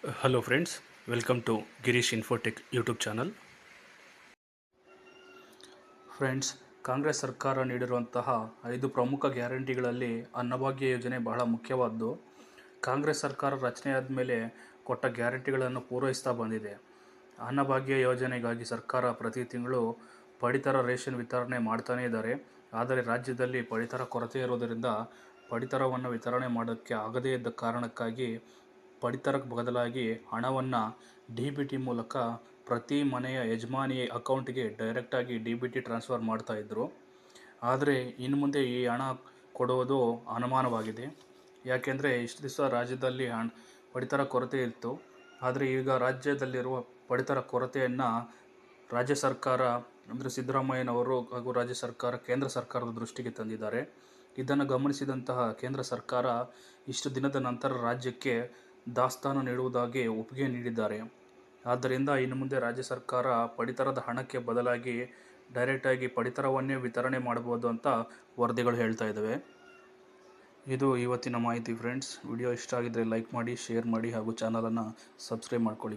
Hello friends, welcome to Girish Infotech YouTube channel. Friends, Congress ಸರ್ಕಾರ ನೀಡಿರುವಂತಹ 5 ಪ್ರಮುಖ ಗ್ಯಾರಂಟಿಗಳಲ್ಲಿ ಅನ್ನಭಾಗ್ಯ ಯೋಜನೆ ಬಹಳ ಮುಖ್ಯವಾದ್ದು. ಕಾಂಗ್ರೆಸ್ ಸರ್ಕಾರ ರಚನೆಯಾದ ಮೇಲೆ ಕೊಟ್ಟ ಗ್ಯಾರಂಟಿಗಳನ್ನು ಪೂರೈಸ್ತಾ ಬಂದಿದೆ. ಅನ್ನಭಾಗ್ಯ ಯೋಜನೆಗಾಗಿ ಸರ್ಕಾರ ಪ್ರತಿ ತಿಂಗಳು ಪಡಿತರ ರೇಷನ್ ವಿತರಣೆ ಮಾಡ್ತಾನೇ ಇದ್ದಾರೆ. ಆದರೆ ರಾಜ್ಯದಲ್ಲಿ ಪಡಿತರ ಕೊರತೆ ಇರುವುದರಿಂದ ಪಡಿತರವನ್ನು ವಿತರಣೆ ಮಾಡೋಕ್ಕೆ ಆಗದೇ ಇದ್ದ ಕಾರಣಕ್ಕಾಗಿ ಪಡಿತರಕ್ಕೆ ಬದಲಾಗಿ ಹಣವನ್ನು DBT ಮೂಲಕ ಪ್ರತಿ ಮನೆಯ ಯಜಮಾನಿ ಅಕೌಂಟ್ಗೆ ಡೈರೆಕ್ಟಾಗಿ DBT ಟ್ರಾನ್ಸ್ಫರ್ ಮಾಡ್ತಾಯಿದ್ರು. ಆದರೆ ಇನ್ನು ಮುಂದೆ ಈ ಹಣ ಕೊಡುವುದು ಅನುಮಾನವಾಗಿದೆ. ಯಾಕೆಂದರೆ ಇಷ್ಟು ದಿವಸ ರಾಜ್ಯದಲ್ಲಿ ಪಡಿತರ ಕೊರತೆ ಇತ್ತು. ಆದರೆ ಈಗ ರಾಜ್ಯದಲ್ಲಿರುವ ಪಡಿತರ ಕೊರತೆಯನ್ನು ರಾಜ್ಯ ಸರ್ಕಾರ ಅಂದರೆ ಸಿದ್ದರಾಮಯ್ಯನವರು ಹಾಗೂ ರಾಜ್ಯ ಸರ್ಕಾರ ಕೇಂದ್ರ ಸರ್ಕಾರದ ದೃಷ್ಟಿಗೆ ತಂದಿದ್ದಾರೆ. ಇದನ್ನು ಗಮನಿಸಿದಂತಹ ಕೇಂದ್ರ ಸರ್ಕಾರ ಇಷ್ಟು ದಿನದ ನಂತರ ರಾಜ್ಯಕ್ಕೆ ದಾಸ್ತಾನು ನೀಡುವುದಾಗಿ ಒಪ್ಪಿಗೆ ನೀಡಿದ್ದಾರೆ. ಆದ್ದರಿಂದ ಇನ್ನು ಮುಂದೆ ರಾಜ್ಯ ಸರ್ಕಾರ ಪಡಿತರದ ಹಣಕ್ಕೆ ಬದಲಾಗಿ ಡೈರೆಕ್ಟಾಗಿ ಪಡಿತರವನ್ನೇ ವಿತರಣೆ ಮಾಡಬಹುದು ಅಂತ ವರದಿಗಳು ಹೇಳ್ತಾ ಇದ್ದಾವೆ. ಇದು ಇವತ್ತಿನ ಮಾಹಿತಿ ಫ್ರೆಂಡ್ಸ್. ವಿಡಿಯೋ ಇಷ್ಟ ಆಗಿದ್ದರೆ ಲೈಕ್ ಮಾಡಿ, ಶೇರ್ ಮಾಡಿ ಹಾಗೂ ಚಾನಲನ್ನು ಸಬ್ಸ್ಕ್ರೈಬ್ ಮಾಡ್ಕೊಳ್ಳಿ.